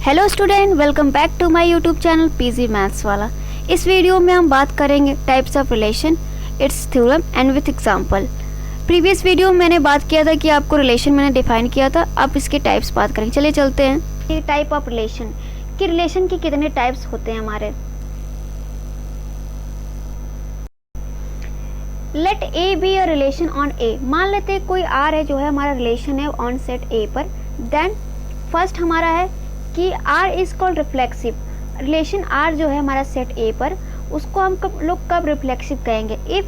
Hello student, welcome back to my YouTube channel PG maths वाला। इस video में हम बात करेंगे types of relation, its theorem and with example. Previous video में मैंने बात किया था कि आपको रिलेशन मैंने डिफाइन किया था, अब इसके टाइप्स बात करेंगे। चलिए चलते हैं ये टाइप ऑफ रिलेशन कि रिलेशन के कितने टाइप्स होते हैं हमारे। Let A B a relation on A. मान लेते हैं कोई आर है जो है हमारा रिलेशन है ऑन सेट ए पर। देन फर्स्ट हमारा है कि R is called reflexive. Relation R जो है हमारा सेट A पर, उसको हम कब रिफ्लेक्सिव कहेंगे? If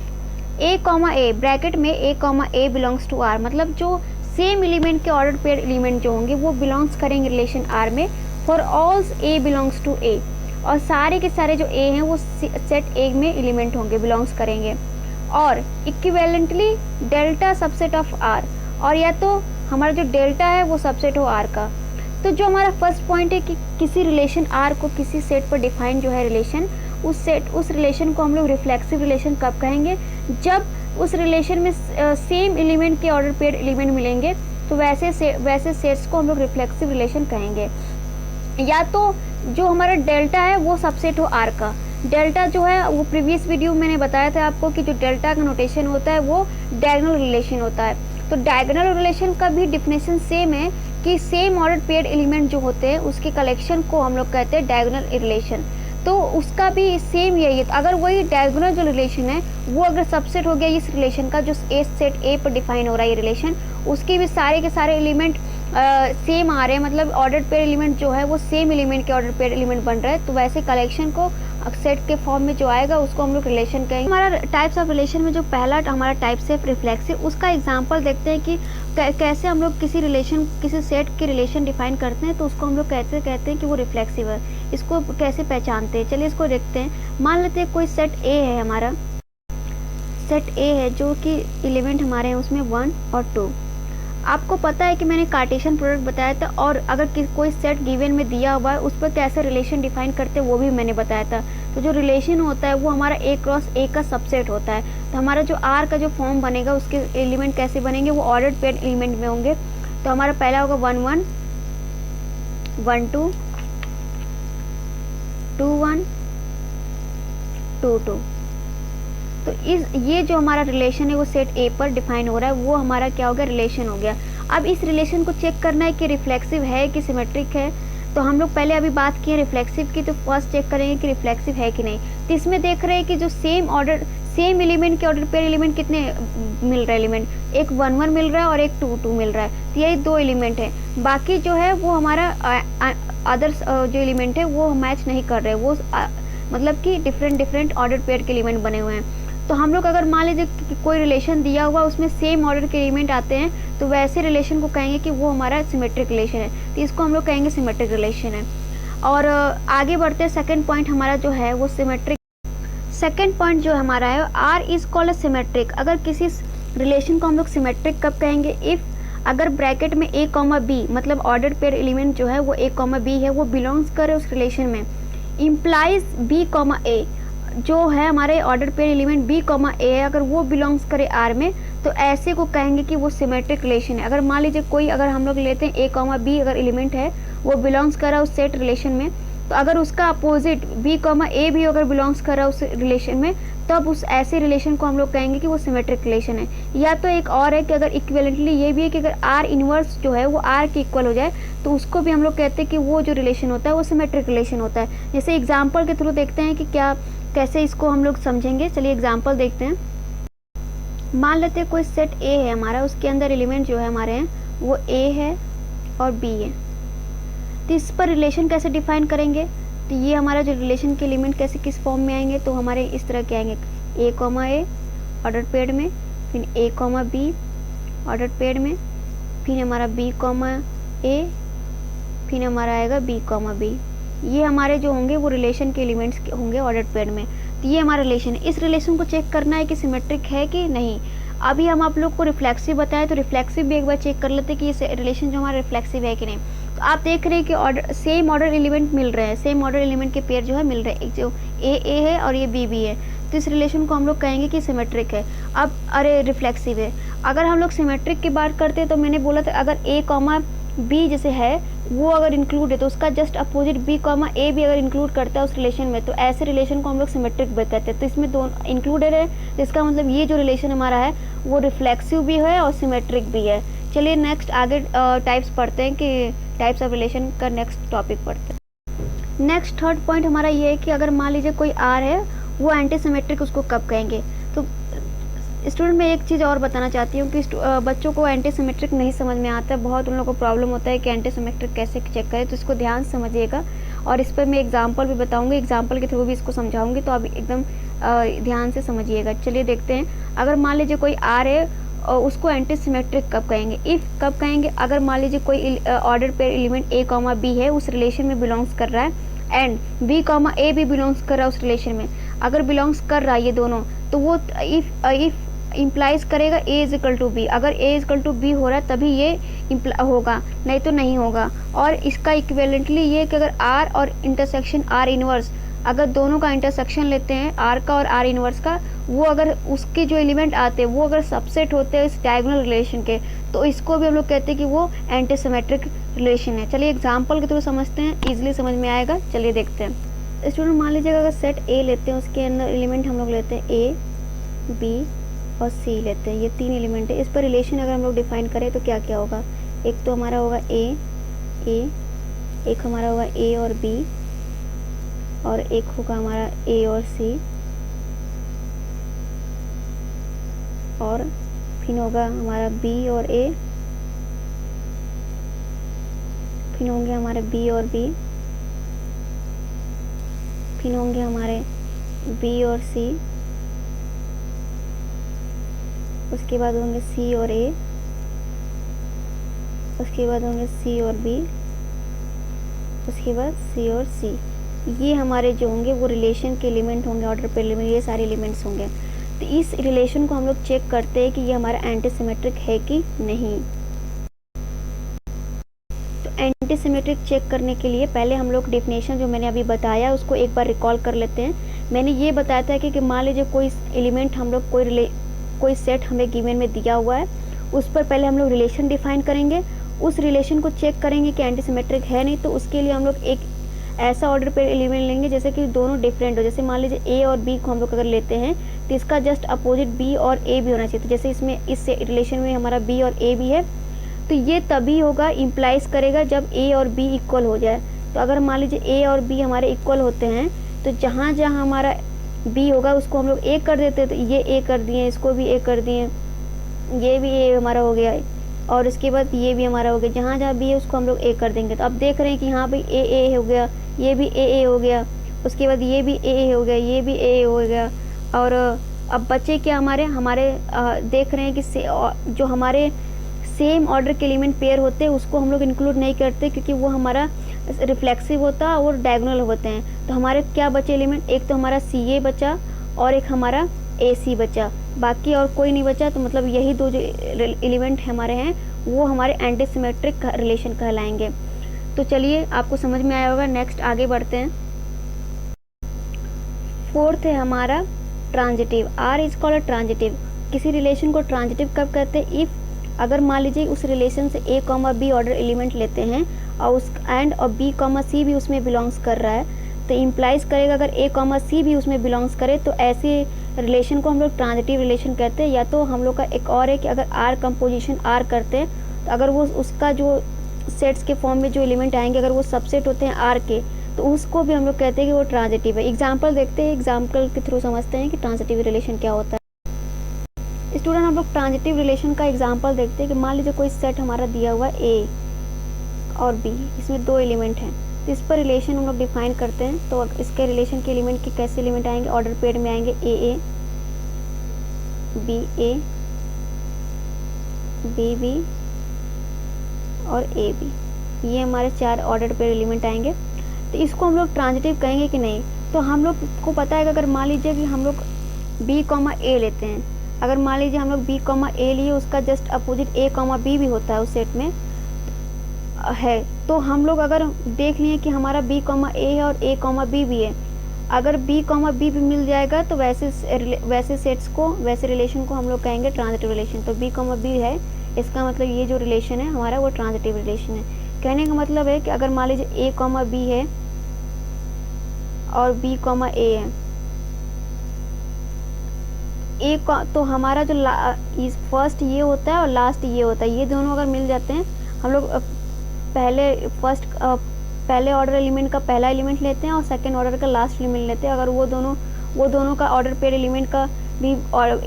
A comma A bracket में A comma A belongs to R, मतलब जो सेम एलिमेंट के ऑर्डर पेयर एलिमेंट जो होंगे वो बिलोंग्स करेंगे रिलेशन R में for all A belongs to A, और सारे के सारे जो A हैं वो सेट A में एलिमेंट होंगे, बिलोंग्स करेंगे। और equivalently delta subset of R, और या तो हमारा जो डेल्टा है वो सबसेट हो R का। तो जो हमारा फर्स्ट पॉइंट है कि किसी रिलेशन R को किसी सेट पर डिफाइन जो है रिलेशन, उस रिलेशन को हम लोग रिफ्लेक्सिव रिलेशन कब कहेंगे? जब उस रिलेशन में सेम एलिमेंट के ऑर्डर पेयर एलिमेंट मिलेंगे, तो वैसे सेट्स को हम लोग रिफ्लेक्सिव रिलेशन कहेंगे। या तो जो हमारा डेल्टा है वो सबसेट हो R का। डेल्टा जो है वो प्रीवियस वीडियो में मैंने बताया था आपको कि जो डेल्टा का नोटेशन होता है वो डायगोनल रिलेशन होता है। तो डायगोनल रिलेशन का भी डिफिनेशन सेम है कि सेम ऑर्डर पेयर एलिमेंट जो होते हैं उसके कलेक्शन को हम लोग कहते हैं डायगोनल रिलेशन। तो उसका भी सेम यही है। अगर वही डायगोनल जो रिलेशन है वो अगर सबसेट हो गया इस रिलेशन का, जो सेट ए पर डिफाइन हो रहा है ये रिलेशन, उसके भी सारे के सारे एलिमेंट सेम आ रहे हैं, मतलब ऑर्डर पेयर एलिमेंट जो है वो सेम एलिमेंट के ऑर्डर पेयर एलिमेंट बन रहा है, तो वैसे कलेक्शन को सेट के फॉर्म में जो आएगा उसको हम लोग रिलेशन कहेंगे। हमारा टाइप्स ऑफ रिलेशन में जो पहला हमारा टाइप्स है रिफ्लेक्सिव, उसका एग्जांपल देखते हैं कि कैसे हम लोग किसी रिलेशन, किसी सेट की रिलेशन डिफाइन करते हैं तो उसको हम लोग कहते हैं कि वो रिफ्लेक्सिव है। इसको कैसे पहचानते हैं, चलिए इसको देखते हैं। मान लेते हैं कोई सेट ए है, हमारा सेट ए है जो कि एलिमेंट हमारे हैं उसमें 1 और 2। आपको पता है कि मैंने कार्टेशियन प्रोडक्ट बताया था, और अगर कोई सेट गिवन में दिया हुआ है उस पर कैसे रिलेशन डिफाइन करते हैं वो भी मैंने बताया था। तो जो रिलेशन होता है वो हमारा A क्रॉस A का सबसेट होता है। तो हमारा जो R का जो फॉर्म बनेगा उसके एलिमेंट कैसे बनेंगे, वो ऑर्डर्ड पेयर एलिमेंट में होंगे। तो हमारा पहला होगा 1 1 1 2 2 1 2 2। तो ये जो हमारा रिलेशन है वो सेट ए पर डिफाइन हो रहा है, वो हमारा क्या हो गया, रिलेशन हो गया। अब इस रिलेशन को चेक करना है कि रिफ्लेक्सिव है कि सिमेट्रिक है। तो हम लोग पहले अभी बात की है रिफ्लेक्सिव की, तो फर्स्ट चेक करेंगे कि रिफ्लेक्सिव है कि नहीं। तो इसमें देख रहे हैं कि जो सेम एलिमेंट के ऑर्डर पेयर एलिमेंट कितने मिल रहे हैं, एलिमेंट एक 1 1 मिल रहा है और एक 2 2 मिल रहा है। तो यही 2 एलिमेंट है, बाकी जो है वो हमारा अदर्स जो एलिमेंट है वो मैच नहीं कर रहे, वो मतलब कि डिफरेंट ऑर्डर पेयर के एलिमेंट बने हुए हैं। तो हम लोग अगर मान लीजिए कि कोई रिलेशन दिया हुआ उसमें सेम ऑर्डर के एलिमेंट आते हैं, तो वैसे रिलेशन को कहेंगे कि वो हमारा सिमेट्रिक रिलेशन है। तो इसको हम लोग कहेंगे सिमेट्रिक रिलेशन है। और आगे बढ़ते हैं, सेकंड पॉइंट हमारा जो है वो सिमेट्रिक। सेकंड पॉइंट जो हमारा है R is called a symmetric. अगर किसी रिलेशन को हम लोग सिमेट्रिक कब कहेंगे? इफ़ अगर ब्रैकेट में A कॉमा B, मतलब ऑर्डर पेयर एलिमेंट जो है वो A कॉमा B है, वो बिलोंग्स करे उस रिलेशन में, इम्प्लाइज B कॉमा A, जो है हमारे order pair element B comma A है, अगर वो बिलोंग्स करे R में, तो ऐसे को कहेंगे कि वो सिमेट्रिक रिलेशन है। अगर मान लीजिए कोई, अगर हम लोग लेते हैं A कॉमा B अगर एलिमेंट है वो बिलोंग्स कर रहा है उस सेट रिलेशन में, तो अगर उसका अपोजिट B कॉमा A भी अगर बिलोंग्स कर रहा है उस रिलेशन में, तब उस ऐसे रिलेशन को हम लोग कहेंगे कि वो सिमेट्रिक रिलेशन है। या तो एक और है कि अगर इक्विवेलेंटली ये भी है कि अगर R इनवर्स जो है वो R के इक्वल हो जाए, तो उसको भी हम लोग कहते हैं कि वो जो रिलेशन होता है वो सिमेट्रिक रिलेशन होता है। जैसे एग्जाम्पल के थ्रू देखते हैं कि कैसे इसको हम लोग समझेंगे। चलिए एग्जाम्पल देखते हैं। मान लेते हैं कोई सेट A है हमारा, उसके अंदर एलिमेंट जो है हमारे हैं वो A है और B है। तो इस पर रिलेशन कैसे डिफाइन करेंगे? तो ये हमारा जो रिलेशन के एलिमेंट कैसे किस फॉर्म में आएंगे, तो हमारे इस तरह के आएंगे, A comma A order pair में, फिर A comma B order pair में, फिर हमारा B कॉमा A, फिर हमारा आएगा B कॉमा B। ये हमारे जो होंगे वो रिलेशन के एलिमेंट्स होंगे ऑर्डर पेयर में। तो ये हमारा रिलेशन है। इस रिलेशन को चेक करना है कि सिमेट्रिक है कि नहीं। अभी हम आप लोग को रिफ्लेक्सिव बताएं, तो रिफ्लेक्सिव भी एक बार चेक कर लेते हैं कि ये रिलेशन जो हमारा रिफ्लेक्सिव है कि नहीं। तो आप देख रहे हैं कि सेम ऑर्डर एलिमेंट मिल रहे हैं, सेम ऑर्डर एलिमेंट के पेयर जो है मिल रहे हैं, एक जो A है और ये B है। तो इस रिलेशन को हम लोग कहेंगे कि सिमेट्रिक है। अब रिफ्लेक्सिव है। अगर हम लोग सिमेट्रिक की बात करते हैं तो मैंने बोला था अगर A कॉमा B जैसे है, वो अगर इंक्लूड है तो उसका जस्ट अपोजिट बी कॉमा ए भी अगर इंक्लूड करता है उस रिलेशन में, तो ऐसे रिलेशन को हम लोग सिमेट्रिक कहते हैं। तो इसमें दोनों इंक्लूडेड है, तो इसका मतलब ये जो रिलेशन हमारा है वो रिफ्लेक्सिव भी है और सिमेट्रिक भी है। चलिए नेक्स्ट आगे टाइप्स पढ़ते हैं कि टाइप्स ऑफ रिलेशन का नेक्स्ट टॉपिक पढ़ते हैं। नेक्स्ट थर्ड पॉइंट हमारा ये है कि अगर मान लीजिए कोई आर है वो एंटी सिमेट्रिक उसको कब कहेंगे। तो स्टूडेंट मैं एक चीज़ और बताना चाहती हूँ कि बच्चों को एंटी सिमेट्रिक नहीं समझ में आता है, बहुत उन लोगों को प्रॉब्लम होता है कि एंटी सिमेट्रिक कैसे चेक करें। तो इसको ध्यान से समझिएगा और इस पर मैं एग्जांपल भी बताऊंगी, एग्जांपल के थ्रू भी इसको समझाऊंगी, तो आप एकदम ध्यान से समझिएगा। चलिए देखते हैं, अगर मान लीजिए कोई आर है और उसको एंटी सिमेट्रिक कब कहेंगे, इफ़ कब कहेंगे, अगर मान लीजिए कोई ऑर्डर पेयर एलिमेंट ए कॉमा बी है उस रिलेशन में बिलोंग्स कर रहा है एंड बी कॉमा ए भी बिलोंग्स कर रहा है उस रिलेशन में, अगर बिलोंग्स कर रहा है ये दोनों, तो वो इफ़ इम्प्लाइज करेगा ए इज इक्वल टू बी। अगर ए इज इक्वल टू बी हो रहा है तभी ये होगा, नहीं तो नहीं होगा। और इसका इक्विवेलेंटली ये कि अगर आर और इंटरसेक्शन आर इनवर्स, अगर दोनों का इंटरसेक्शन लेते हैं आर का और आर इनवर्स का, वो अगर उसके जो एलिमेंट आते हैं वो अगर सबसेट होते हैं इस डायगोनल रिलेशन के, तो इसको भी हम लोग कहते हैं कि वो एंटी सिमेट्रिक रिलेशन है। चलिए एग्जाम्पल के थ्रू समझते हैं, ईजिली समझ में आएगा। चलिए देखते हैं। स्टूडेंट मान लीजिए अगर सेट ए लेते हैं, उसके अंदर एलिमेंट हम लोग लेते हैं ए बी और सी लेते हैं, ये तीन एलिमेंट है। इस पर रिलेशन अगर हम लोग डिफाइन करें तो क्या क्या होगा, एक तो हमारा होगा ए, एक हमारा होगा ए और बी, और एक होगा हमारा ए और सी, और फिर होगा हमारा बी और ए, फिर होंगे हमारे बी और बी, फिर होंगे हमारे बी और सी, उसके बाद होंगे सी और ए, उसके बाद होंगे सी और बी, उसके बाद सी और सी। ये हमारे जो होंगे वो रिलेशन के एलिमेंट होंगे, ऑर्डर पे एलिमेंट, ये सारे एलिमेंट्स होंगे। तो इस रिलेशन को हम लोग चेक करते हैं कि ये हमारा एंटी सिमेट्रिक है कि नहीं। तो एंटी सिमेट्रिक चेक करने के लिए पहले हम लोग डेफिनेशन जो मैंने अभी बताया उसको एक बार रिकॉल कर लेते हैं। मैंने ये बताया था कि मान लीजिए कोई एलिमेंट हम लोग कोई सेट हमें गिवन में दिया हुआ है, उस पर पहले हम लोग रिलेशन डिफाइन करेंगे, उस रिलेशन को चेक करेंगे कि एंटी सिमेट्रिक है नहीं, तो उसके लिए हम लोग एक ऐसा ऑर्डर पे एलिमेंट लेंगे जैसे कि दोनों डिफरेंट हो। जैसे मान लीजिए ए और बी को हम लोग अगर लेते हैं तो इसका जस्ट अपोजिट बी और ए भी होना चाहिए। तो जैसे इसमें इस रिलेशन में हमारा बी और ए भी है, तो ये तभी होगा, इम्प्लाइज करेगा जब ए और बी इक्वल हो जाए। तो अगर मान लीजिए ए और बी हमारे इक्वल होते हैं तो जहाँ जहाँ हमारा बी होगा उसको हम लोग ए कर देते हैं, तो ये ए कर दिए, इसको भी ए कर दिए, ये भी ए हमारा हो गया, और उसके बाद ये भी हमारा हो गया। जहाँ जहाँ बी है उसको हम लोग ए कर देंगे। तो अब देख रहे हैं कि यहाँ पे ए हो गया, ये भी ए हो गया, उसके बाद ये भी ए हो गया, ये भी ए हो गया। और अब बचे क्या हमारे देख रहे हैं कि जो हमारे सेम ऑर्डर के एलिमेंट पेयर होते हैं उसको हम लोग इंक्लूड नहीं करते, क्योंकि वो हमारा रिफ्लेक्सिव होता है और डायगोनल होते हैं। तो हमारे क्या बचे एलिमेंट, एक तो हमारा सी ए बचा और एक हमारा ए सी बचा, बाकी और कोई नहीं बचा। तो मतलब यही दो जो एलिमेंट हमारे हैं वो हमारे एंटी सिमेट्रिक रिलेशन कहलाएंगे। तो चलिए आपको समझ में आया होगा, नेक्स्ट आगे बढ़ते हैं। फोर्थ है हमारा transitive. R is called transitive. किसी रिलेशन को ट्रांजिटिव कब कहते हैं, इफ़ अगर मान लीजिए उस रिलेशन से ए कॉमा बी ऑर्डर एलिमेंट लेते हैं और उस एंड और बी कॉमा सी भी उसमें बिलोंग्स कर रहा है, तो इम्प्लाइज करेगा अगर ए कॉमा सी भी उसमें बिलोंग्स करे तो ऐसे रिलेशन को हम लोग ट्रांजिटिव रिलेशन कहते हैं। या तो हम लोग का एक और है कि अगर आर कंपोजिशन आर करते हैं तो अगर वो उसका जो सेट्स के फॉर्म में जो एलिमेंट आएंगे अगर वो सबसेट होते हैं आर के, तो उसको भी हम लोग कहते हैं कि वो ट्रांजिटिव है। एग्जाम्पल देखते हैं, एग्जाम्पल के थ्रू समझते हैं कि ट्रांजिटिव रिलेशन क्या होता है। स्टूडेंट हम लोग ट्रांजिटिव रिलेशन का एग्जाम्पल देखते हैं कि मान लीजिए कोई सेट हमारा दिया हुआ है ए और बी, इसमें दो एलिमेंट हैं, तो इस पर रिलेशन हम लोग डिफाइन करते हैं। तो इसके रिलेशन के एलिमेंट के कैसे एलिमेंट आएंगे, ऑर्डर पेयर में आएंगे A B A, B B और ए बी, ये हमारे चार ऑर्डर पेयर एलिमेंट आएंगे। तो इसको हम लोग ट्रांजिटिव कहेंगे कि नहीं। तो हम लोग को पता है कि अगर मान लीजिए कि हम लोग बी कॉमा ए लेते हैं, अगर मान लीजिए हम लोग बी कॉमा ए लिए, उसका जस्ट अपोजिट ए कॉमा बी भी होता है उस सेट में है, तो हम लोग अगर देख लिए कि हमारा बी कॉमा ए है और ए कॉमा बी भी है, अगर बी कॉमा बी भी मिल जाएगा तो वैसे सेट्स को, वैसे रिलेशन को हम लोग कहेंगे ट्रांजिटिव रिलेशन। तो बी कॉमा बी है, इसका मतलब ये जो रिलेशन है हमारा वो ट्रांजिटिव रिलेशन है। कहने का मतलब है कि अगर मान लीजिए a कॉमा बी है और b कॉमा ए है, तो हमारा जो इस फर्स्ट ये होता है और लास्ट ये होता है, ये दोनों अगर मिल जाते हैं, हम लोग पहले ऑर्डर एलिमेंट का पहला एलिमेंट लेते हैं और सेकंड ऑर्डर का लास्ट एलिमेंट लेते हैं। अगर वो दोनों का ऑर्डर पेयर एलिमेंट का भी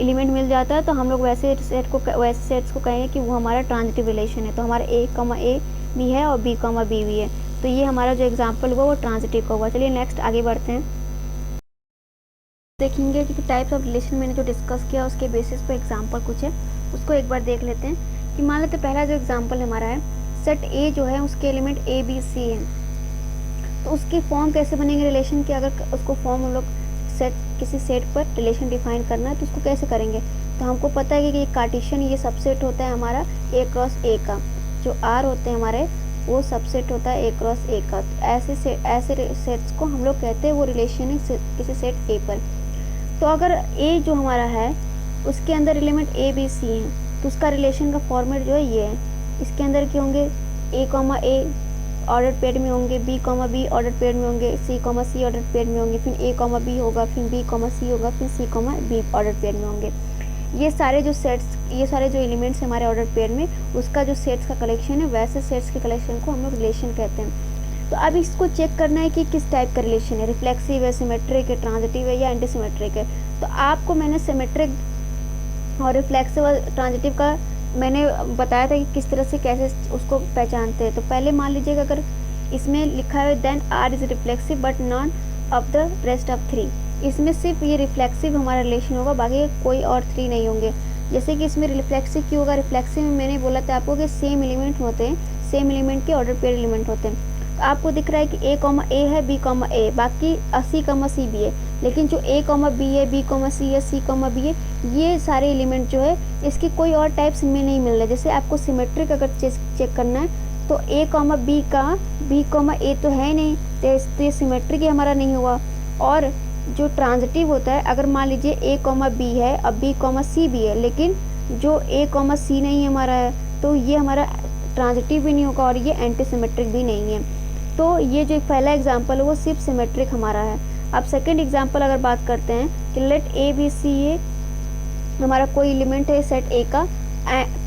एलिमेंट मिल जाता है तो हम लोग वैसे सेट्स को कहेंगे कि वो हमारा ट्रांजिटिव रिलेशन है। तो हमारा ए कॉमा ए भी है और बी कॉमा बी भी है, तो ये हमारा जो एग्जाम्पल हुआ वो ट्रांजिटिव का हुआ। चलिए नेक्स्ट आगे बढ़ते हैं, देखेंगे कि टाइप्स ऑफ रिलेशन मैंने जो डिस्कस किया उसके बेसिस पे एग्जांपल कुछ है, उसको एक बार देख लेते हैं। कि मान लेते पहला जो एग्जांपल हमारा है, सेट ए जो है उसके एलिमेंट ए बी सी हैं, तो उसकी फॉर्म कैसे बनेंगे रिलेशन की। अगर उसको फॉर्म हम लोग किसी सेट पर रिलेशन डिफाइन करना है तो उसको कैसे करेंगे। तो हमको पता है कि ये कार्टेशियन ये सबसेट होता है हमारा ए क्रॉस ए का, जो आर होते हैं हमारे वो सबसेट होता है ए क्रॉस ए का। तो ऐसे सेट्स को हम लोग कहते हैं वो रिलेशन है किसी सेट ए पर। तो अगर ए जो हमारा है उसके अंदर एलिमेंट ए बी सी हैं तो उसका रिलेशन का फॉर्मेट जो है ये है। इसके अंदर क्या होंगे, A comma A order pair में होंगे, B comma B order pair में होंगे, C comma C order pair में होंगे, फिर ए कॉमा बी होगा, फिर बी कॉमा सी होगा, फिर C comma B order pair में होंगे। ये सारे जो एलिमेंट्स हमारे ऑर्डर पेयर में, उसका जो सेट्स का कलेक्शन है, वैसे सेट्स के कलेक्शन को हम लोग रिलेशन कहते हैं। तो अब इसको चेक करना है कि किस टाइप का रिलेशन है, रिफ्लेक्सिव है, सिमेट्रिक है, ट्रांजिटिव है या एंटी सिमेट्रिक है। तो आपको मैंने सिमेट्रिक और रिफ्लेक्सिव और ट्रांजिटिव का मैंने बताया था कि किस तरह से कैसे उसको पहचानते हैं। तो पहले मान लीजिएगा अगर इसमें लिखा है then R is reflexive but not of the rest of three, इसमें सिर्फ ये रिफ्लेक्सिव हमारा रिलेशन होगा, बाकी कोई और थ्री नहीं होंगे। जैसे कि इसमें रिफ्लेक्सिव क्यों होगा, रिफ्लेक्सिव में मैंने बोला था आपको कि सेम एलिमेंट होते हैं, सेम एलिमेंट के ऑर्डर पेयर एलिमेंट होते हैं। तो आपको दिख रहा है कि ए कॉमा ए है, बी कॉमा ए, बाकी सी कॉमा सी भी है, लेकिन जो ए कॉमा बी है, बी कॉमा सी है, सी कॉमा बी है, ये सारे एलिमेंट जो है इसकी कोई और टाइप्स में नहीं मिल रहा। जैसे आपको सिमेट्रिक अगर चेक करना है तो ए कॉमा बी का बी कॉमा ए तो है नहीं, तो ये सिमेट्रिक ही हमारा नहीं हुआ। और जो ट्रांजिटिव होता है, अगर मान लीजिए ए कॉमा बी है और बी कॉमा सी भी है, लेकिन जो ए कॉमा सी नहीं हमारा है, तो ये हमारा ट्रांजिटिव भी नहीं होगा और ये एंटी सिमेट्रिक भी नहीं है। तो ये जो पहला एग्जाम्पल है वो सिर्फ सिमेट्रिक हमारा है। अब सेकंड एग्जाम्पल अगर बात करते हैं कि लेट ए बी सी ए हमारा कोई एलिमेंट है सेट ए का,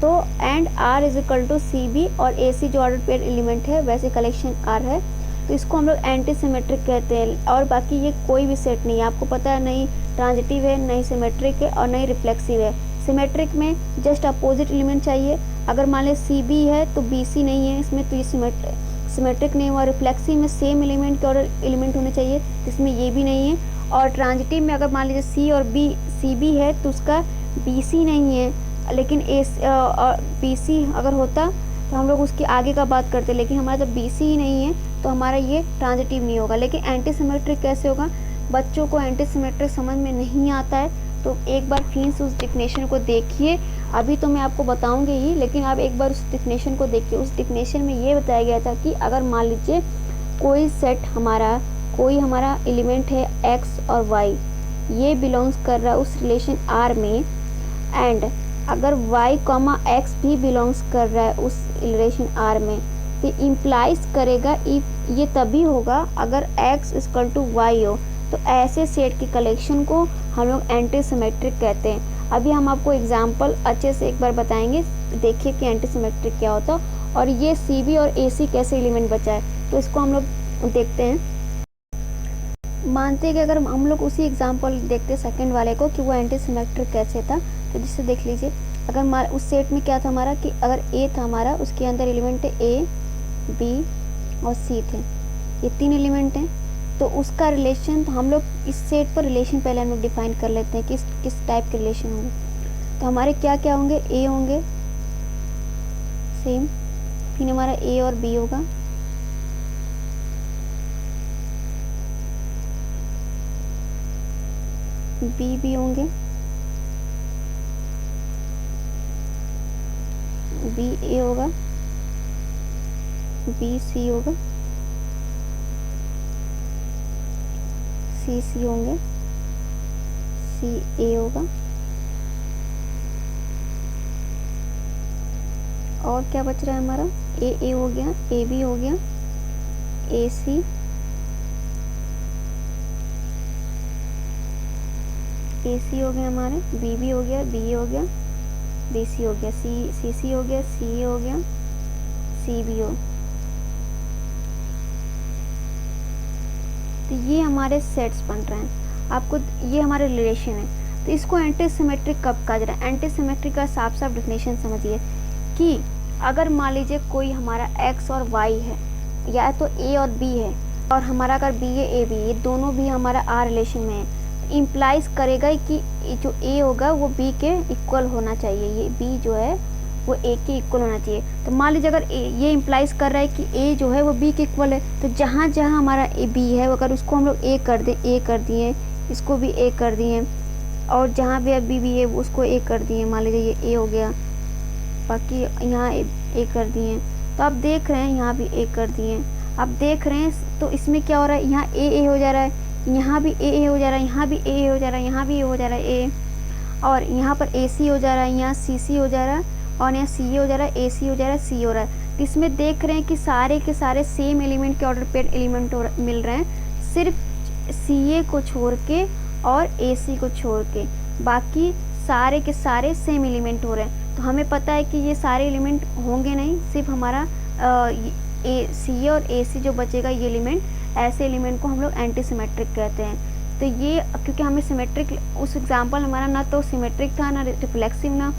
तो and R is equal to C B और ए सी जो ऑर्डर पेयर एलिमेंट है वैसे कलेक्शन आर है, तो इसको हम लोग एंटी सिमेट्रिक कहते हैं। और बाकी ये कोई भी सेट नहीं है, आपको पता है, नहीं ट्रांजिटिव है, नहीं सिमेट्रिक है और नहीं रिफ्लेक्सिव है। सिमेट्रिक में जस्ट अपोजिट एलिमेंट चाहिए, अगर मान लें सी बी है तो बी सी नहीं है इसमें, तो ये सिमेट्रिक नहीं हुआ। रिफ्लेक्सिव में सेम एलिमेंट के ऑर्डर एलिमेंट होने चाहिए, इसमें ये भी नहीं है। और ट्रांजिटिव में अगर मान लीजिए सी और बी, सी बी है तो उसका बी सी नहीं है, लेकिन ए बी सी अगर होता तो हम लोग उसके आगे का बात करते, लेकिन हमारा जब बी सी ही नहीं है तो हमारा ये ट्रांजिटिव नहीं होगा। लेकिन एंटी सिमेट्रिक कैसे होगा, बच्चों को एंटी सिमेट्रिक समझ में नहीं आता है तो एक बार फिर से उस डिफिनेशन को देखिए। अभी तो मैं आपको बताऊंगी ही, लेकिन आप एक बार उस डिफिनेशन को देखिए। उस डिफिनेशन में ये बताया गया था कि अगर मान लीजिए कोई हमारा एलिमेंट है x और y, ये बिलोंग्स कर रहा है उस रिलेशन R में, एंड अगर y कॉमा x भी बिलोंग्स कर रहा है उस रिलेशन R में, तो इम्प्लाइज करेगा इफ ये तभी होगा अगर x इक्वल टू y हो। तो ऐसे सेट की कलेक्शन को हम लोग एंटी सिमेट्रिक कहते हैं। अभी हम आपको एग्जाम्पल अच्छे से एक बार बताएंगे, देखिए कि एंटी सिमेट्रिक क्या होता है और ये सी बी और ए सी कैसे एलिमेंट बचा है, तो इसको हम लोग देखते हैं। मानते हैं कि अगर हम लोग उसी एग्जाम्पल देखते सेकंड वाले को कि वो एंटी सिमेट्रिक कैसे था, तो जिससे देख लीजिए अगर उस सेट में क्या था हमारा कि अगर ए था हमारा, उसके अंदर एलिमेंट है ए बी और सी थे, ये तीन एलिमेंट हैं। तो उसका रिलेशन, तो हम लोग इस सेट पर रिलेशन पहले हम लोग डिफाइन कर लेते हैं कि किस टाइप के रिलेशन होंगे। तो हमारे क्या क्या होंगे, ए होंगे सेम, फिर हमारा ए और बी होगा, बी होंगे, बी ए होगा, बी सी होगा, सी होंगे, सी ए होगा, और क्या बच रहा है हमारा, ए हो गया, ए बी हो गया, ए सी, ए सी हो गया हमारे, बी हो गया, बी हो गया, बी सी हो गया, सी हो गया, सी हो गया, सी बी हो। तो ये हमारे सेट्स बन रहे हैं। आपको ये हमारा रिलेशन है। तो इसको एंटी सिमेट्रिक कब कहा जा रहा है? एंटी सिमेट्रिक का साफ साफ डेफिनेशन समझिए कि अगर मान लीजिए कोई हमारा x और y है, या तो a और b है, और हमारा अगर b है a b, ये दोनों भी हमारा r रिलेशन में है, तो इम्प्लाइज करेगा कि जो a होगा वो b के इक्वल होना चाहिए, ये b जो है वो a के इक्वल होना चाहिए। तो मान लीजिए अगर ये इम्प्लाइज कर रहा है कि a जो है वो b के इक्वल है, तो जहाँ जहाँ हमारा b है अगर उसको हम लोग a कर दें, a कर दिए, इसको भी a कर दिए, और जहाँ भी b है उसको a कर दिए, मान लीजिए ये a हो गया, बाकी यहाँ a कर दिए, तो आप देख रहे हैं यहाँ भी a कर दिए। आप देख रहे हैं तो इसमें क्या हो रहा है, यहाँ a हो जा रहा है, यहाँ भी a हो जा रहा है, यहाँ भी a हो जा रहा है, यहाँ भी a हो जा रहा है a, और यहाँ पर AC हो जा रहा है, यहाँ CC हो जा रहा है, और यहाँ CA हो जा रहा है, AC हो जा रहा है, C हो रहा है। इसमें देख रहे हैं कि सारे के सारे सेम एलिमेंट के ऑर्डर पेड एलिमेंट मिल रहे हैं, सिर्फ CA को छोड़ के और AC को छोड़ के बाकी सारे के सारे सेम एलिमेंट हो रहे हैं। तो हमें पता है कि ये सारे एलिमेंट होंगे नहीं, सिर्फ हमारा CA और AC जो बचेगा ये एलिमेंट, ऐसे एलिमेंट को हम लोग एंटी सिमेट्रिक कहते हैं। तो ये क्योंकि हमें सिमेट्रिक, उस एग्जाम्पल हमारा ना तो सिमेट्रिक था, ना रिफ्लेक्सिव, ना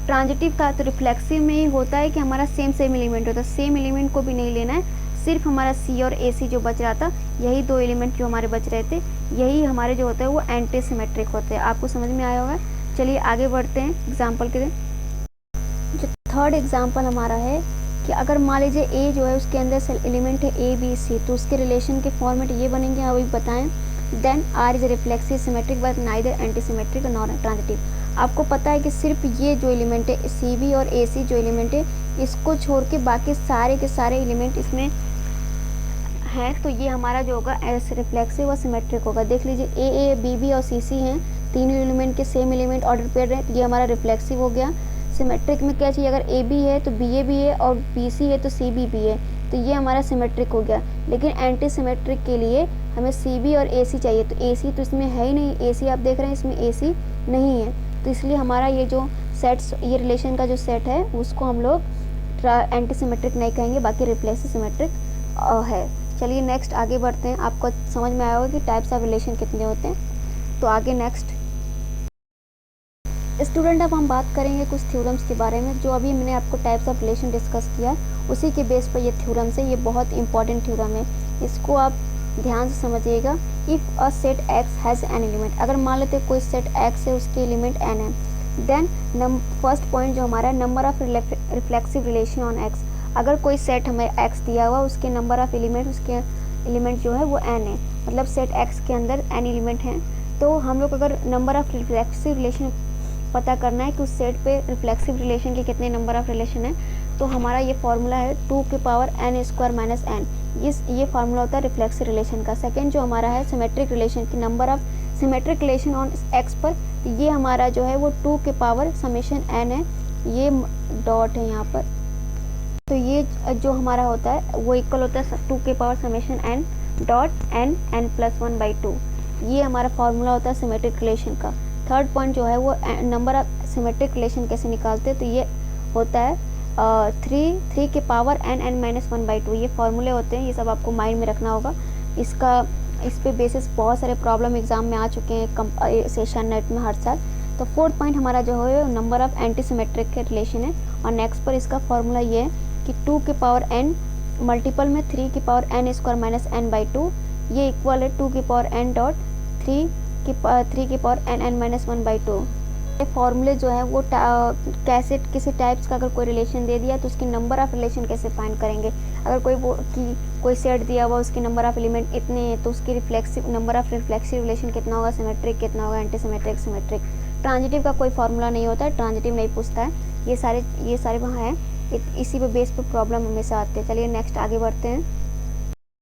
ट्रांजिटिव था। तो रिफ्लेक्सिव में ही होता है कि हमारा सेम एलिमेंट होता है, सेम एलिमेंट को भी नहीं लेना है, सिर्फ हमारा C और AC जो बच रहा था, यही दो एलिमेंट जो हमारे बच रहे थे, यही हमारे जो होते हैं वो एंटी सिमेट्रिक होते हैं। आपको समझ में आया होगा। चलिए आगे बढ़ते हैं एग्जाम्पल के लिए। जो थर्ड एग्जाम्पल हमारा है कि अगर मान लीजिए A जो है उसके अंदर एलिमेंट है A B C, तो उसके रिलेशन के फॉर्मेट ये बनेंगे, अभी बताएं। Then R is reflexive symmetric but neither anti symmetric nor transitive. आपको पता है कि सिर्फ ये जो एलिमेंट है CB और AC जो एलिमेंट है, इसको छोड़ के बाकी सारे के सारे एलिमेंट इसमें हैं, तो ये हमारा जो होगा ऐसे रिफ्लेक्सिव और सिमेट्रिक होगा। देख लीजिए AA BB और CC हैं, तीनों एलिमेंट के सेम एलिमेंट ऑर्डर पेयर हैं, तो ये हमारा रिफ्लेक्सिव हो गया। सिमेट्रिक में क्या चाहिए, अगर AB है तो BA भी है, और BC है तो CB भी है, तो ये हमारा सिमेट्रिक हो गया। लेकिन एंटी सिमेट्रिक के लिए हमें CB और AC चाहिए, तो AC तो इसमें है ही नहीं, AC आप देख रहे हैं इसमें AC नहीं है, तो इसलिए हमारा ये जो सेट्स, ये रिलेशन का जो सेट है उसको हम लोग एंटी सिमेट्रिक नहीं कहेंगे, बाकी रिफ्लेक्सिव सिमेट्रिक है। चलिए नेक्स्ट आगे बढ़ते हैं। आपको समझ में आया होगा कि टाइप्स ऑफ रिलेशन कितने होते हैं। तो आगे नेक्स्ट स्टूडेंट, अब हम बात करेंगे कुछ थ्योरम्स के बारे में, जो अभी मैंने आपको टाइप्स ऑफ रिलेशन डिस्कस किया, उसी के बेस पर ये थ्योरम्स है। ये बहुत इंपॉर्टेंट थ्योरम है, इसको आप ध्यान से समझिएगा। If a set X has an element, अगर मान लेते कोई सेट X है, उसके एलिमेंट n है, देन फर्स्ट पॉइंट जो हमारा number of reflexive relation on X, अगर कोई सेट हमें X दिया हुआ, उसके नंबर ऑफ एलिमेंट, उसके एलिमेंट जो है वो n है, मतलब सेट X के अंदर n एलिमेंट हैं, तो हम लोग अगर नंबर ऑफ रिफ्लेक्सिव रिलेशन पता करना है कि उस सेट पे रिफ्लेक्सिव रिलेशन के कितने नंबर ऑफ रिलेशन है, तो हमारा ये फार्मूला है 2 की power n square minus n। ये फार्मूला होता है रिफ्लेक्सिव रिलेशन का। सेकंड जो हमारा है सिमेट्रिक रिलेशन की, number of symmetric relation on x पर, तो ये हमारा जो है वो 2 के पावर समेशन n है, ये डॉट है यहाँ पर, तो ये जो हमारा होता है वो इक्वल होता है 2 के power summation n dot n plus 1/2। ये हमारा फार्मूला होता है सिमेट्रिक रिलेशन का। थर्ड पॉइंट जो है वो नंबर ऑफ सिमेट्रिक रिलेशन कैसे निकालते हैं, तो ये होता है 3 के पावर n माइनस 1/2। ये फार्मूले होते हैं, ये सब आपको माइंड में रखना होगा। इस पे बेसिस बहुत सारे प्रॉब्लम एग्जाम में आ चुके हैं सेशन नेट में हर साल। तो फोर्थ पॉइंट हमारा जो है नंबर ऑफ एंटी सिमेट्रिक के रिलेशन है, और नेक्स्ट पर इसका फार्मूला ये है कि 2 के पावर n मल्टीपल में 3 की power n square minus n/2, ये इक्वल है 2 की पावर n डॉट 3 की पावर n माइनस 1/2। ये फॉर्मूले जो है वो कैसे, किसी टाइप्स का अगर कोई रिलेशन दे दिया तो उसकी नंबर ऑफ रिलेशन कैसे फाइंड करेंगे। अगर कोई सेट दिया हुआ, उसके नंबर ऑफ एलिमेंट इतने हैं, तो उसकी नंबर ऑफ रिफ्लेक्सिव रिलेशन कितना होगा, सिमेट्रिक कितना होगा, एंटी सिमेट्रिक, सिमेट्रिक। ट्रांजिटिव का कोई फार्मूला नहीं होता है, ट्रांजिटिव नहीं पूछता है। ये सारे वहाँ हैं, इसी पे बेस पे प्रॉब्लम हमेशा आते हैं। चलिए नेक्स्ट आगे बढ़ते हैं।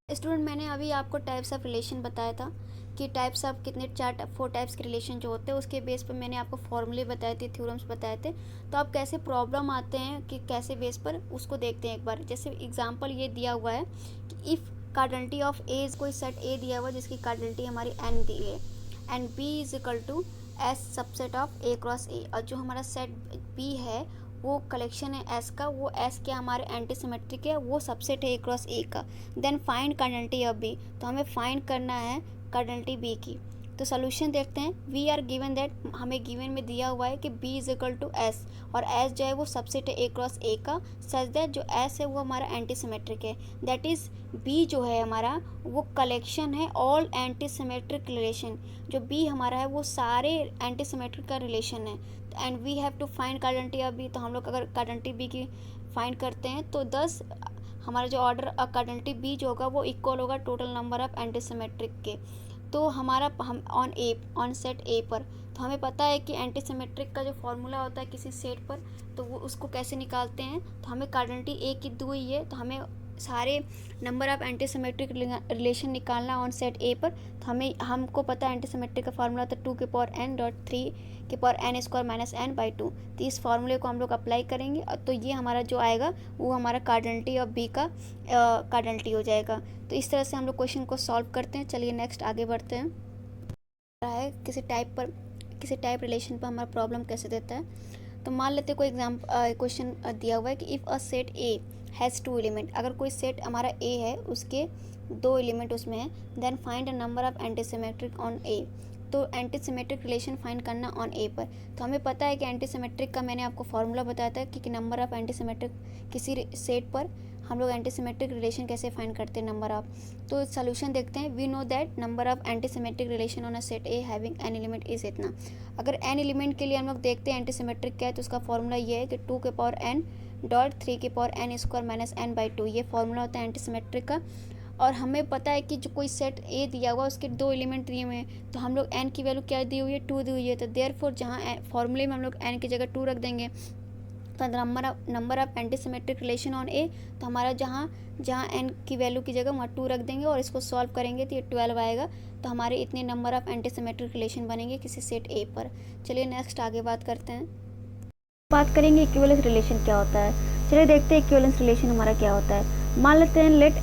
स्टूडेंट, मैंने अभी आपको टाइप्स ऑफ रिलेशन बताया था कि टाइप्स ऑफ कितने 4 टाइप्स के रिलेशन जो होते हैं उसके बेस पर मैंने आपको फॉर्मूले बताए थे, थ्योरम्स बताए थे। तो आप कैसे प्रॉब्लम आते हैं कि कैसे बेस पर, उसको देखते हैं एक बार। जैसे एग्जांपल ये दिया हुआ है कि इफ़ कार्डिनलिटी ऑफ ए, कोई सेट ए दिया हुआ जिसकी कार्डिनलिटी हमारी n दी है, and B is equal to S subset of A cross A, और जो हमारा सेट बी है वो कलेक्शन है एस का, वो एस क्या हमारे एंटी सिमेट्रिक है, वो सबसेट है ए क्रॉस ए का। Then find cardinality of B, तो हमें फाइंड करना है कार्डिनलिटी बी की। तो सोल्यूशन देखते हैं। वी आर गिवन दैट, हमें गिवन में दिया हुआ है कि B is equal to S, और एस जो है वो सबसेट है ए क्रॉस ए का, सच दैट जो एस है वो हमारा एंटी सिमेट्रिक है। दैट इज़ बी जो है हमारा वो कलेक्शन है ऑल एंटी सिमेट्रिक रिलेशन, जो बी हमारा है वो सारे एंटी सिमेट्रिक का रिलेशन है। And we have to find cardinality of B, तो हम लोग अगर कार्डिनलिटी बी की फाइंड करते हैं तो 10 हमारा जो ऑर्डर कार्डिनलिटी बी जो होगा वो इक्वल होगा total number of anti symmetric के। तो हमारा हम ऑन सेट ए पर, तो हमें पता है कि एंटी सिमेट्रिक का जो फॉर्मूला होता है किसी सेट पर, तो वो उसको कैसे निकालते हैं। तो हमें कार्डिनलिटी ए की दी हुई है, तो हमें सारे number of anti symmetric relation निकालना ऑन सेट ए पर। तो हमको पता है एंटी सिमेट्रिक का फार्मूला होता है 2 के पावर n डॉट 3 के power n square minus n by 2। तो इस फार्मूले को हम लोग अप्लाई करेंगे, तो ये हमारा जो आएगा वो हमारा कार्डिनलिटी ऑफ बी का कार्डिनलिटी हो जाएगा। तो इस तरह से हम लोग क्वेश्चन को सॉल्व करते हैं। चलिए नेक्स्ट आगे बढ़ते हैं। किसी टाइप रिलेशन पर हमारा प्रॉब्लम कैसे देता है। तो मान लेते हैं कोई क्वेश्चन दिया हुआ है कि if a set A has 2 element, अगर कोई सेट हमारा ए है उसके 2 एलिमेंट उसमें है, then find a number of anti symmetric on A. तो एंटी सिमेट्रिक रिलेशन फाइंड करना ऑन ए पर। तो हमें पता है कि एंटी सिमेट्रिक का मैंने आपको फार्मूला बताया था कि नंबर ऑफ एंटी सिमेट्रिक किसी सेट पर हम लोग एंटी सिमेट्रिक रिलेशन कैसे फाइंड करते हैं नंबर ऑफ। तो सोल्यूशन देखते हैं। We know that number of anti symmetric relation on a set A having n element is इतना। अगर एन एलिमेंट के लिए हम लोग देखते हैं एंटी सिमेट्रिक क्या है, तो उसका फॉर्मूला ये है कि 2 के पावर n डॉट 3 के power n square minus n by 2, ये फॉर्मूला होता है एंटी सिमेट्रिक का। और हमें पता है कि जो कोई सेट ए दिया हुआ उसके 2 एलिमेंट दिए हुए हैं, तो हम लोग n की वैल्यू क्या दी हुई है, 2 दी हुई है। तो देयरफॉर जहाँ फॉर्मूले में हम लोग n की जगह 2 रख देंगे, तो number of anti symmetric relation on A, तो हमारा जहाँ n की वैल्यू की जगह वहाँ 2 रख देंगे और इसको सॉल्व करेंगे तो ये 12 आएगा। तो हमारे इतने number of anti symmetric relation बनेंगे किसी सेट ए पर। चलिए नेक्स्ट आगे बात करते हैं। बात करेंगे इक्विवेलेंस रिलेशन क्या होता है। चलिए देखते हैं इक्विवेलेंस रिलेशन हमारा क्या होता है। मान लेते हैं let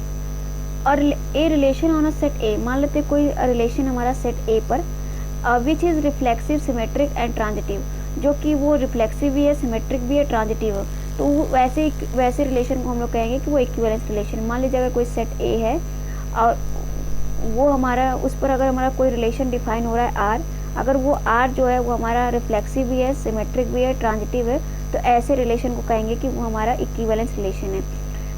R a relation on a set A, मान लेते हैं कोई रिलेशन हमारा सेट ए पर which is reflexive, symmetric and transitive, जो कि वो रिफ्लेक्सिव भी है, सिमेट्रिक भी है, ट्रांजिटिव है। तो वैसे रिलेशन को हम लोग कहेंगे कि वो इक्विवेलेंस रिलेशन। मान लीजिए अगर कोई सेट ए है और वो हमारा उस पर अगर हमारा कोई रिलेशन डिफाइन हो रहा है आर, अगर वो आर जो है वो हमारा रिफ्लेक्सिव भी है, सिमेट्रिक भी है, ट्रांजिटिव है, तो ऐसे रिलेशन को कहेंगे कि वो हमारा इक्विवेलेंस रिलेशन है।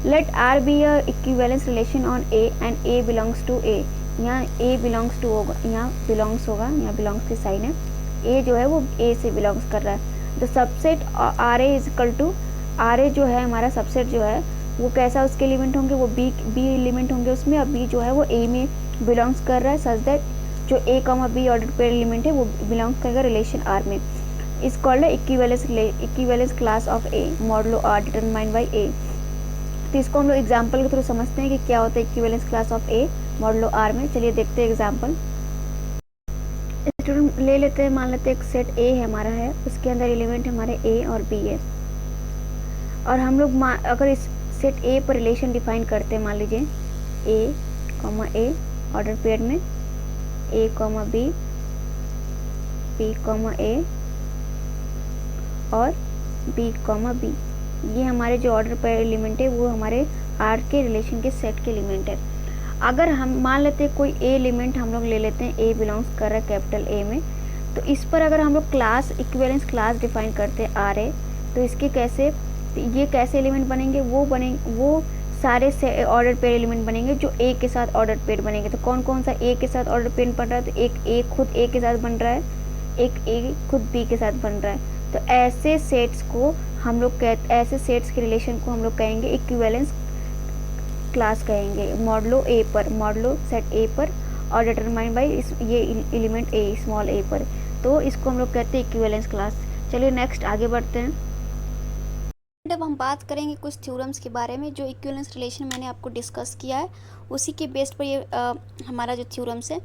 Let R be a equivalence relation on A and a belongs to A. यहाँ ए बिलोंग्स टू होगा, यहाँ बिलोंग्स होगा, यहाँ बिलोंग्स की साइन है, ए जो है वो ए से बिलोंग्स कर रहा है। The subset R a is equal to, R ए जो है हमारा सबसेट जो है वो कैसा उसके एलिमेंट होंगे, वो बी एलिमेंट होंगे उसमें, और बी जो है वो ए में बिलोंग्स कर रहा है, सच दैट जो A comma B order pair element है वो बिलोंग्स करेगा रिलेशन आर में। Is called equivalence class of A modulo R determined by A. तो इसको हम लोग एग्जाम्पल के थ्रू समझते हैं कि क्या होता है equivalence class of A modulo R में। चलिए देखते हैं एग्जाम्पल। स्टूडेंट ले लेते हैं, मान लेते हैं एक सेट ए है हमारा है, उसके अंदर एलिमेंट हमारे ए और बी है, और हम लोग अगर इस सेट ए पर रिलेशन डिफाइन करते हैं, मान लीजिए ए कॉमा ए ऑर्डर पेयर में ए कॉमा बी, बी कॉमा ए और बी कॉमा बी, ये हमारे जो ऑर्डर पेयर एलिमेंट है वो हमारे आर के रिलेशन के सेट के एलिमेंट है। अगर हम मान लेते हैं कोई ए एलिमेंट हम लोग ले लेते हैं, ए बिलोंग्स कर रहा है कैपिटल ए में, तो इस पर अगर हम लोग क्लास इक्विवेलेंस क्लास डिफाइन करते हैं आर ए, तो इसके ये कैसे एलिमेंट बनेंगे, वो सारे से ऑर्डर पेयर एलिमेंट बनेंगे जो ए के साथ ऑर्डर पेयर बनेंगे। तो कौन कौन सा ए के साथ ऑर्डर पेयर बन रहा है, तो एक ए खुद ए के साथ बन रहा है, एक ए खुद बी के साथ बन रहा है। तो ऐसे सेट्स को हम लोग ऐसे सेट्स के रिलेशन को हम लोग कहेंगे इक्विवेलेंस क्लास कहेंगे, मॉडलो ए पर, मॉडलो सेट ए पर और डिटरमाइंड बाई ये एलिमेंट ए स्मॉल ए पर, तो इसको हम लोग कहते हैं इक्विवेलेंस क्लास। चलिए नेक्स्ट आगे बढ़ते हैं। अब हम बात करेंगे कुछ थ्योरम्स के बारे में। जो इक्विवेलेंस रिलेशन मैंने आपको डिस्कस किया है उसी के बेस पर ये हमारा जो थ्योरम्स है,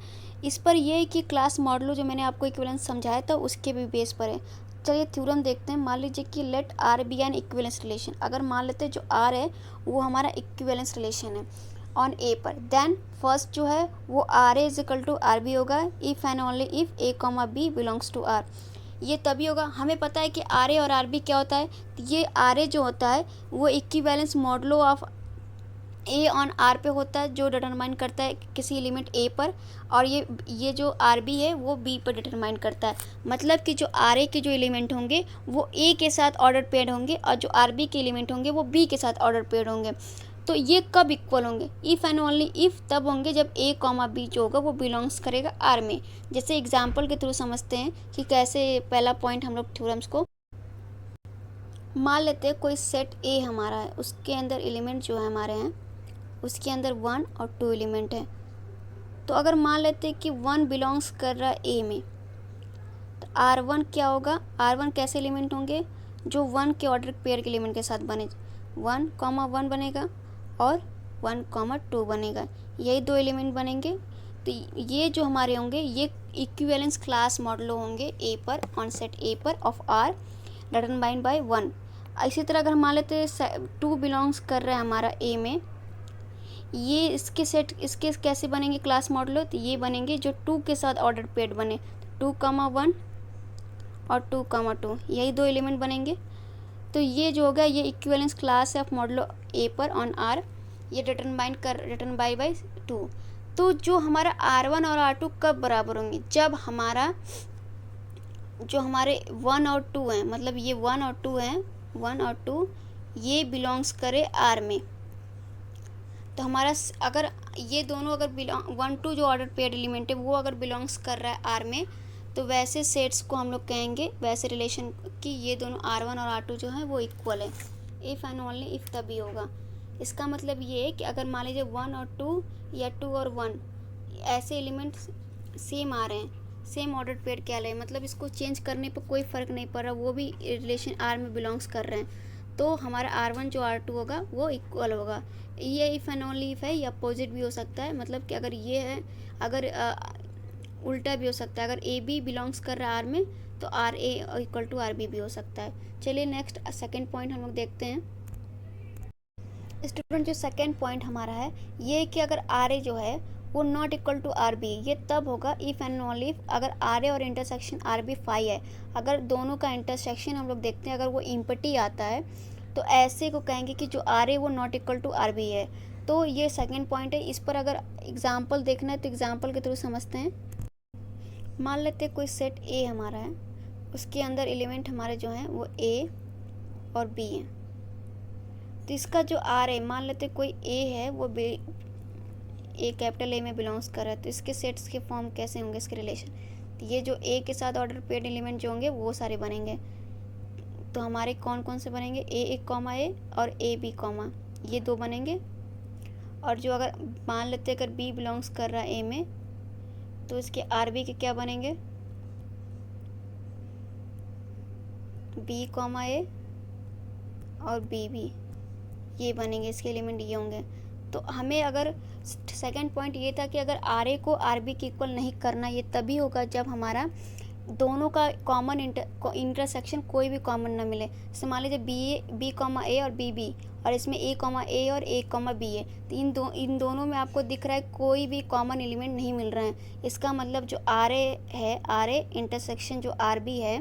इस पर ये है कि क्लास मॉडलो जो मैंने आपको इक्विवेलेंस समझाया था उसके भी बेस पर है। चलिए थ्योरम देखते हैं। मान लीजिए कि let R be an equivalence relation. अगर मान लेते हैं जो आर है वो हमारा इक्विवेलेंस रिलेशन है ऑन ए पर, देन फर्स्ट जो है वो R a is equal to R B होगा if and only if a comma b belongs to R. ये तभी होगा। हमें पता है कि आर ए और आर बी क्या होता है। तो ये आर ए जो होता है वो equivalence modulo of A on R पे होता है, जो डिटरमाइन करता है किसी एलिमेंट ए पर, और ये जो आर बी है वो बी पर डिटरमाइन करता है। मतलब कि जो आर ए के जो एलिमेंट होंगे वो ए के साथ ऑर्डर पेड होंगे और जो आर बी के एलिमेंट होंगे वो बी के साथ ऑर्डर पेड होंगे। तो ये कब इक्वल होंगे? इफ़ एंड ओनली इफ़ तब होंगे जब ए कॉमा बी जो होगा वो बिलोंग्स करेगा आर में। जैसे एग्जाम्पल के थ्रू समझते हैं कि कैसे। पहला पॉइंट हम लोग थ्योरम्स को मान लेते हैं। कोई सेट ए हमारा है, उसके अंदर एलिमेंट जो है हमारे हैं उसके अंदर 1 और 2 एलिमेंट हैं। तो अगर मान लेते हैं कि 1 बिलोंग्स कर रहा है ए में, तो R1 क्या होगा? R1 कैसे एलिमेंट होंगे? जो 1 के ऑर्डर पेयर के एलिमेंट के साथ बने, 1,1 बनेगा और 1,2 बनेगा। यही 2 एलिमेंट बनेंगे। तो ये जो हमारे होंगे ये इक्विवेलेंस क्लास मॉडलो होंगे ए पर, ऑन सेट ए पर ऑफ आर डिटरमाइंड बाय 1। इसी तरह अगर मान लेते हैं 2 बिलोंग्स कर रहा है हमारा ए में, ये इसके कैसे बनेंगे क्लास मॉडलो? तो ये बनेंगे जो 2 के साथ ऑर्डर पेड बने, 2,1 और 2,2, यही 2 एलिमेंट बनेंगे। तो ये जो होगा ये इक्विवेलेंस क्लास है ऑफ मॉडलो ए पर ऑन आर, ये रिटर्न बाय 2। तो जो हमारा R1 और R2 कब बराबर होंगे? जब हमारा जो हमारे 1 और 2 हैं, मतलब ये 1 और 2 हैं, 1 और 2 ये बिलोंग्स करे R में। तो हमारा अगर ये दोनों अगर 1,2 जो ऑर्डर पेड एलिमेंट है वो अगर बिलोंग्स कर रहा है R में, तो वैसे सेट्स को हम लोग कहेंगे, वैसे रिलेशन कि ये दोनों R1 और R2 जो हैं वो इक्वल है। इफ़ एंड ओनली इफ़ तभी होगा। इसका मतलब ये है कि अगर मान लीजिए 1 और 2 या 2 और 1 ऐसे एलिमेंट सेम आ रहे हैं, सेम ऑर्डर पेड क्या रहे हैं, मतलब इसको चेंज करने पर कोई फ़र्क नहीं पड़ रहा, वो भी रिलेशन R में बिलोंग्स कर रहे हैं, तो हमारा R1 जो R2 होगा वो इक्वल होगा। ये इफ़ एंड ओनली इफ़ है, या अपोजिट भी हो सकता है। मतलब कि अगर ये है, अगर उल्टा भी हो सकता है। अगर ए बी बिलोंग्स कर रहा है आर में तो R A equal to R B भी हो सकता है। चलिए नेक्स्ट सेकंड पॉइंट हम लोग देखते हैं। स्टूडेंट जो सेकंड पॉइंट हमारा है ये कि अगर आर ए जो है वो not equal to R B, ये तब होगा इफ़ एंड ओनली अगर आर ए और इंटरसेक्शन आर बी फाई है। अगर दोनों का इंटरसेक्शन हम लोग देखते हैं अगर वो इम्पटी आता है तो ऐसे को कहेंगे कि जो आर ए वो not equal to R B है। तो ये सेकेंड पॉइंट है। इस पर अगर एग्जाम्पल देखना है तो एग्जाम्पल के थ्रू समझते हैं। मान लेते हैं कोई सेट ए हमारा है, उसके अंदर एलिमेंट हमारे जो हैं वो ए और बी हैं। तो इसका जो आर है, मान लेते हैं कोई ए है वो बी, ए कैपिटल ए में बिलोंग्स कर रहा है, तो इसके सेट्स के फॉर्म कैसे होंगे इसके रिलेशन? तो ये जो ए के साथ ऑर्डर पेड एलिमेंट जो होंगे वो सारे बनेंगे। तो हमारे कौन कौन से बनेंगे? ए कॉमा ए और ए बी कॉमा, ये 2 बनेंगे। और जो अगर मान लेते हैं अगर बी बिलोंग्स कर रहा है ए में, तो इसके आर बी के क्या बनेंगे? बी कॉमा ए और बी बी, ये बनेंगे, इसके एलिमेंट ये होंगे। तो हमें अगर सेकंड पॉइंट ये था कि अगर आर ए को आर बी के इक्वल नहीं करना, ये तभी होगा जब हमारा दोनों का कॉमन इंटरसेक्शन कोई भी कॉमन ना मिले। जैसे मान लीजिए बी कॉमा ए और बी बी, और इसमें ए कॉमा ए और ए कॉमा बी है, तो इन दोनों में आपको दिख रहा है कोई भी कॉमन एलिमेंट नहीं मिल रहे हैं। इसका मतलब जो आर ए है, आर ए इंटरसेक्शन जो आर बी है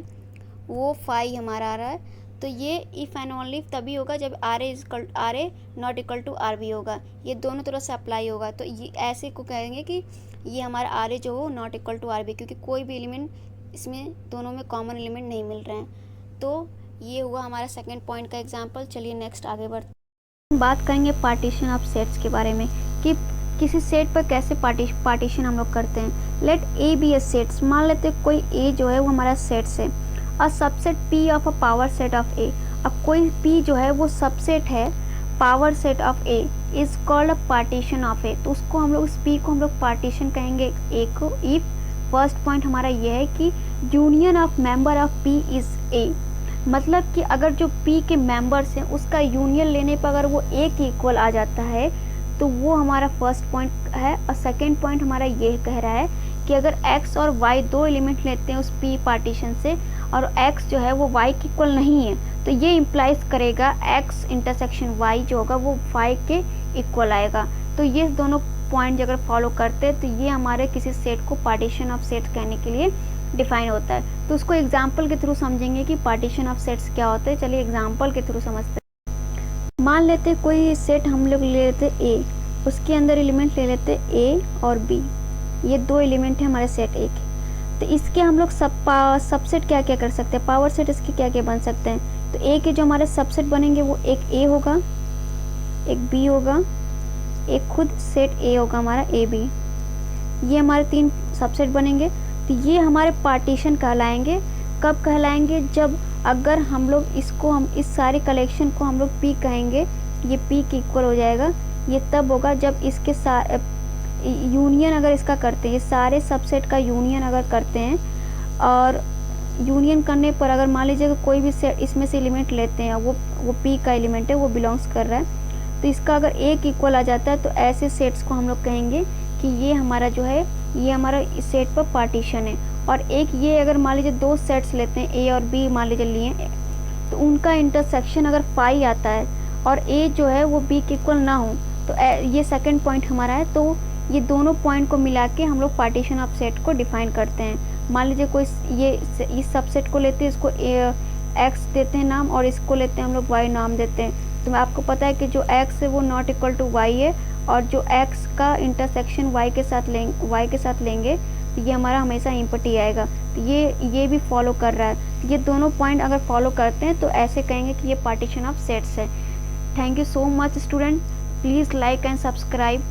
वो फाई हमारा आ रहा है। तो ये इफ़ एंड ओनली तभी होगा जब R A not equal to R B होगा। ये दोनों तरह से अप्लाई होगा। तो ये ऐसे को कहेंगे कि ये हमारा आर ए जो हो not equal to R B, क्योंकि कोई भी एलिमेंट इसमें दोनों में कॉमन एलिमेंट नहीं मिल रहे हैं। तो ये हुआ हमारा सेकंड पॉइंट का एग्जांपल। चलिए नेक्स्ट आगे बढ़ते हैं। बात करेंगे पार्टीशन ऑफ सेट्स के बारे में कि किसी सेट पर कैसे पार्टीशन हम लोग करते हैं। Let A B A sets. मान लेते हैं कोई ए जो है वो हमारा सेट्स है, a subset P of a power set of A. अब कोई पी जो है वो सबसेट है power set of A, is called a partition of A. तो उसको हम लोग, उस पी को हम लोग पार्टीशन कहेंगे ए को, इफ फर्स्ट पॉइंट हमारा ये है कि union of member of P is a. मतलब कि अगर जो P के मेंबर्स हैं उसका यूनियन लेने पर अगर वो A के इक्वल आ जाता है तो वो हमारा फर्स्ट पॉइंट है। और सेकंड पॉइंट हमारा ये कह रहा है कि अगर x और y दो एलिमेंट लेते हैं उस P पार्टीशन से और x जो है वो y के इक्वल नहीं है, तो ये इम्प्लाइज करेगा x इंटरसेक्शन y जो होगा वो 5 के इक्वल आएगा। तो ये दोनों पॉइंट अगर फॉलो करते हैं तो ये हमारे किसी सेट को पार्टीशन ऑफ सेट कहने के लिए डिफाइन होता है। तो उसको एग्जाम्पल के थ्रू समझेंगे कि पार्टीशन ऑफ सेट्स क्या होते हैं। चलिए एग्जाम्पल के थ्रू समझते हैं। मान लेते कोई सेट हम लोग ले लेते A, उसके अंदर एलिमेंट ले लेते A और B, ये दो एलिमेंट है हमारे सेट A के। तो इसके हम लोग सबसेट क्या क्या कर सकते हैं, पावर सेट इसके क्या क्या बन सकते हैं। तो A के जो हमारे सबसेट बनेंगे वो एक A होगा, एक B होगा, एक खुद सेट A होगा हमारा AB, ये हमारे 3 सबसेट बनेंगे। तो ये हमारे पार्टीशन कहलाएंगे। कब कहलाएंगे, जब अगर हम लोग इसको हम इस सारे कलेक्शन को हम लोग P कहेंगे, ये P के इक्वल हो जाएगा। ये तब होगा जब इसके यूनियन अगर इसका करते हैं, ये सारे सबसेट का यूनियन अगर करते हैं और यूनियन करने पर अगर मान लीजिए कोई भी सेट इसमें से एलिमेंट लेते हैं, वो P का एलिमेंट है, वो बिलोंग्स कर रहा है, तो इसका अगर एक इक्वल आ जाता है तो ऐसे सेट्स को हम लोग कहेंगे कि ये हमारा जो है ये हमारा इस सेट पर पार्टीशन है। और एक ये अगर मान लीजिए दो सेट्स लेते हैं A और B मान लीजिए लिए, तो उनका इंटरसेक्शन अगर 5 आता है और A जो है वो B के इक्वल ना हो, तो ये सेकंड पॉइंट हमारा है। तो ये दोनों पॉइंट को मिला के हम लोग पार्टीशन ऑफ सेट को डिफाइन करते हैं। मान लीजिए कोई ये इस सबसेट को लेते हैं, इसको x देते हैं नाम और इसको लेते हैं हम लोग y नाम देते हैं। तो आपको पता है कि जो x है वो नॉट इक्वल टू y है और जो x का इंटरसेक्शन y के साथ लेंगे तो ये हमारा हमेशा इम्पटी आएगा। तो ये भी फॉलो कर रहा है। ये दोनों पॉइंट अगर फॉलो करते हैं तो ऐसे कहेंगे कि ये पार्टीशन ऑफ सेट्स है। Thank you so much student, please like and subscribe.